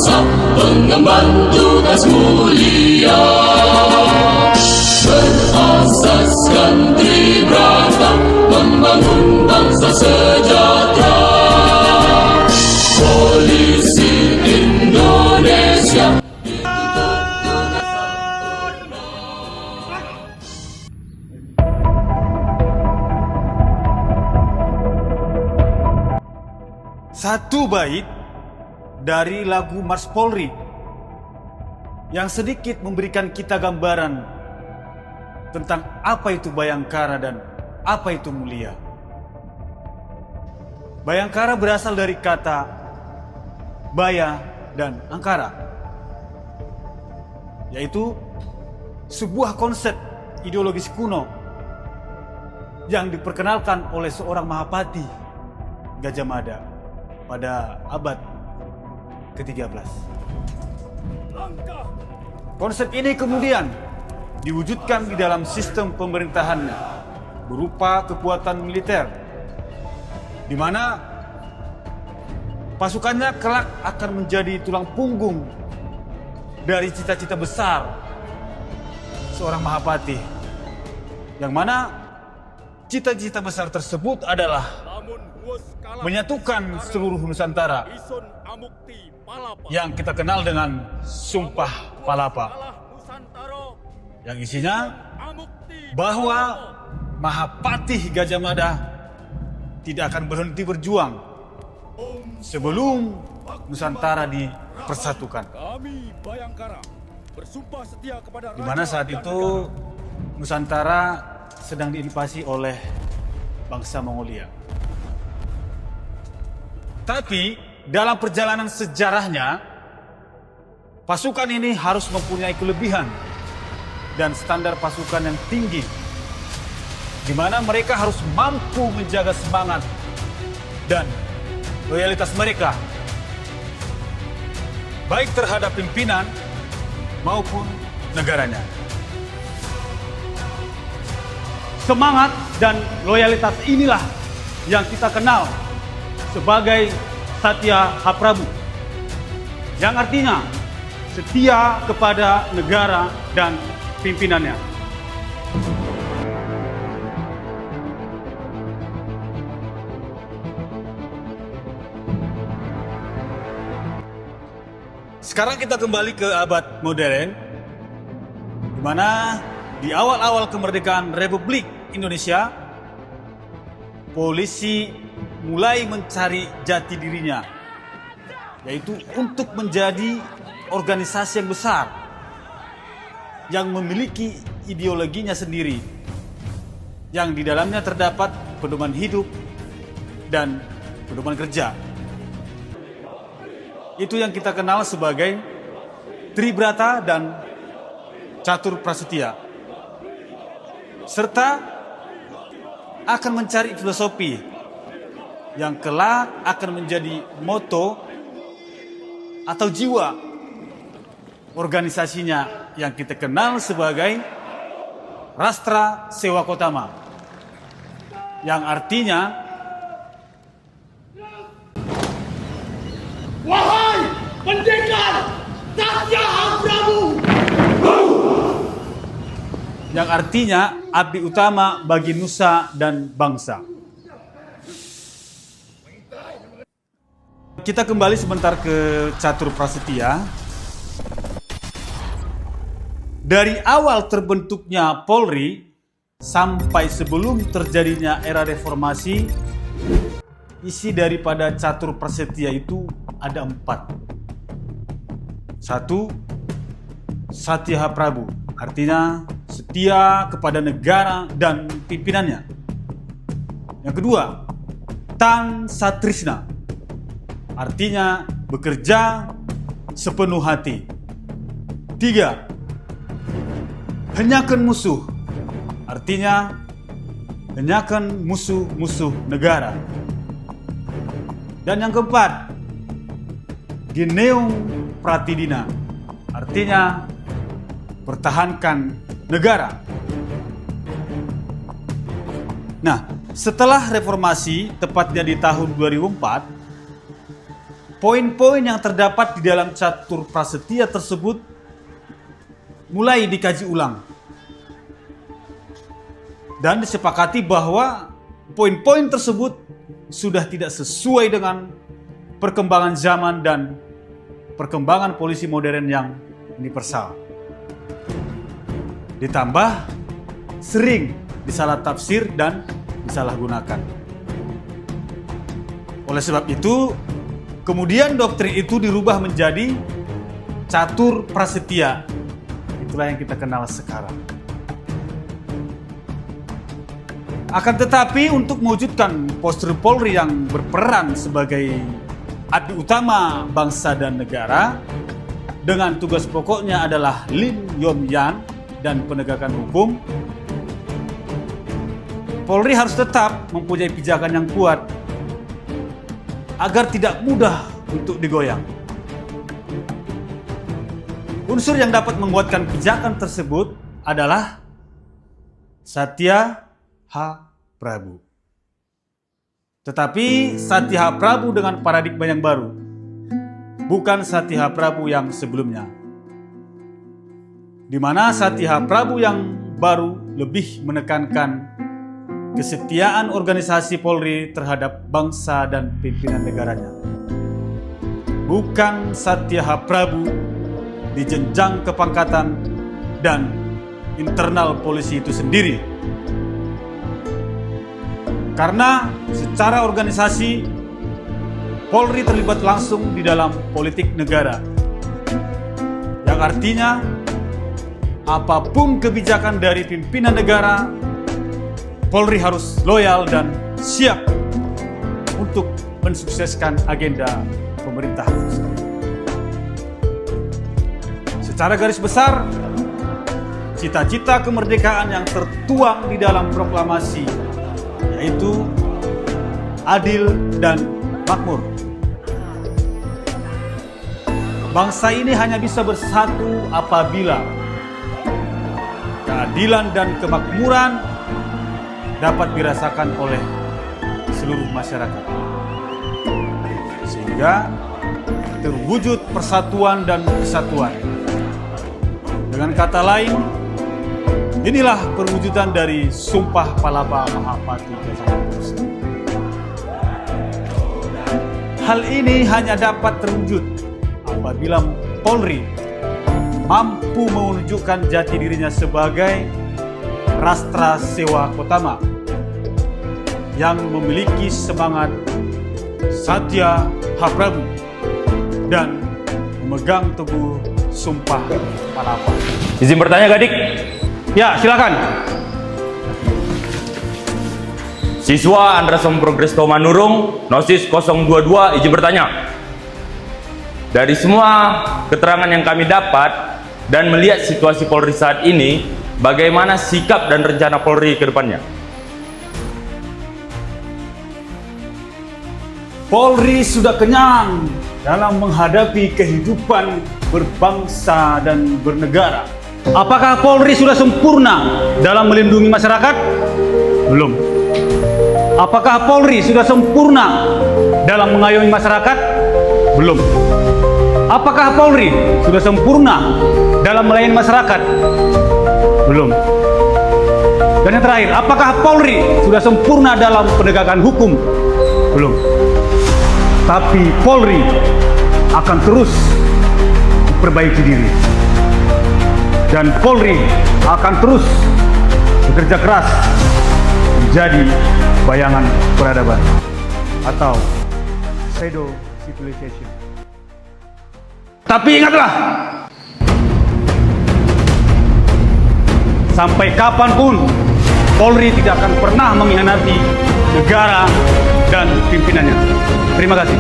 bangsa, pengemban tugas mulia, berasaskan Tribrata, membangun bangsa sejahtera. Polisi Indonesia. Satu bait dari lagu Mars Polri yang sedikit memberikan kita gambaran tentang apa itu Bayangkara dan apa itu mulia. Bayangkara berasal dari kata baya dan angkara, yaitu sebuah konsep ideologis kuno yang diperkenalkan oleh seorang Mahapati Gajah Mada pada abad ke-13. Konsep ini kemudian diwujudkan di dalam sistem pemerintahannya berupa kekuatan militer, di mana pasukannya kelak akan menjadi tulang punggung dari cita-cita besar seorang Mahapati, yang mana cita-cita besar tersebut adalah menyatukan seluruh Nusantara yang kita kenal dengan Sumpah Palapa, yang isinya bahwa Mahapati Gajah Mada tidak akan berhenti berjuang sebelum Nusantara dipersatukan. Di mana saat itu Nusantara sedang diinvasi oleh bangsa Mongolia. Tapi dalam perjalanan sejarahnya, pasukan ini harus mempunyai kelebihan dan standar pasukan yang tinggi, di mana mereka harus mampu menjaga semangat dan loyalitas mereka, baik terhadap pimpinan maupun negaranya. Semangat dan loyalitas inilah yang kita kenal sebagai Satya Haprabu, yang artinya setia kepada negara dan pimpinannya. Sekarang kita kembali ke abad modern, di mana di awal-awal kemerdekaan Republik Indonesia, polisi mulai mencari jati dirinya, yaitu untuk menjadi organisasi yang besar yang memiliki ideologinya sendiri, yang di dalamnya terdapat pedoman hidup dan pedoman kerja. Itu yang kita kenal sebagai Tribrata dan Catur Prasetya, serta akan mencari filosofi yang kelak akan menjadi moto atau jiwa organisasinya yang kita kenal sebagai Rastra Sewakotama, yang artinya wahai pendekar Satya Haprabu, yang artinya abdi utama bagi nusa dan bangsa. Kita kembali sebentar ke Catur Prasetya. Dari awal terbentuknya Polri sampai sebelum terjadinya era reformasi, isi daripada Catur Prasetya itu ada 4. 1. Satya Haprabu, artinya setia kepada negara dan pimpinannya. Yang kedua, Tan Satrisna, artinya bekerja sepenuh hati. 3. Henyakan musuh, artinya henyakan musuh-musuh negara. Dan yang keempat, Geneung Pratidina, artinya pertahankan negara. Nah, setelah reformasi, tepatnya di tahun 2004, poin-poin yang terdapat di dalam catur prasetya tersebut mulai dikaji ulang. Dan disepakati bahwa poin-poin tersebut sudah tidak sesuai dengan perkembangan zaman dan perkembangan polisi modern yang universal. Ditambah sering disalah tafsir dan disalahgunakan. Oleh sebab itu, kemudian doktrin itu dirubah menjadi catur prasetya. Itulah yang kita kenal sekarang. Akan tetapi untuk mewujudkan postur Polri yang berperan sebagai abdi utama bangsa dan negara dengan tugas pokoknya adalah Lin Yom Yan dan penegakan hukum, Polri harus tetap mempunyai pijakan yang kuat agar tidak mudah untuk digoyang. Unsur yang dapat menguatkan pijakan tersebut adalah Satya H. Prabu. Tetapi Satya H. Prabu dengan paradigma yang baru, bukan Satya H. Prabu yang sebelumnya, di mana Satya H. Prabu yang baru lebih menekankan kesetiaan organisasi Polri terhadap bangsa dan pimpinan negaranya. Bukan Satya H. Prabu di jenjang kepangkatan dan internal polisi itu sendiri. Karena secara organisasi, Polri terlibat langsung di dalam politik negara. Yang artinya, apapun kebijakan dari pimpinan negara, Polri harus loyal dan siap untuk mensukseskan agenda pemerintah. Secara garis besar, cita-cita kemerdekaan yang tertuang di dalam proklamasi yaitu adil dan makmur. Bangsa ini hanya bisa bersatu apabila keadilan dan kemakmuran dapat dirasakan oleh seluruh masyarakat, sehingga terwujud persatuan dan kesatuan. Dengan kata lain, inilah perwujudan dari Sumpah Palapa Mahapati Gajah. Hal ini hanya dapat terwujud apabila Polri mampu menunjukkan jati dirinya sebagai Rastra Sewa Kotama yang memiliki semangat Satya H. Prabu dan memegang teguh Sumpah Palapa. Izin bertanya, Gadik? Ya, silakan. Siswa Andrasom Progresto Manurung, Nosis 022, izin bertanya. Dari semua keterangan yang kami dapat dan melihat situasi Polri saat ini, bagaimana sikap dan rencana Polri ke depannya? Polri sudah kenyang dalam menghadapi kehidupan berbangsa dan bernegara. Apakah Polri sudah sempurna dalam melindungi masyarakat? Belum. Apakah Polri sudah sempurna dalam mengayomi masyarakat? Belum. Apakah Polri sudah sempurna dalam melayani masyarakat? Belum. Dan yang terakhir, apakah Polri sudah sempurna dalam penegakan hukum? Belum. Tapi Polri akan terus memperbaiki diri. Dan Polri akan terus bekerja keras menjadi bayangan peradaban atau pseudo civilization. Tapi ingatlah, sampai kapanpun Polri tidak akan pernah mengkhianati negara dan pimpinannya. Terima kasih.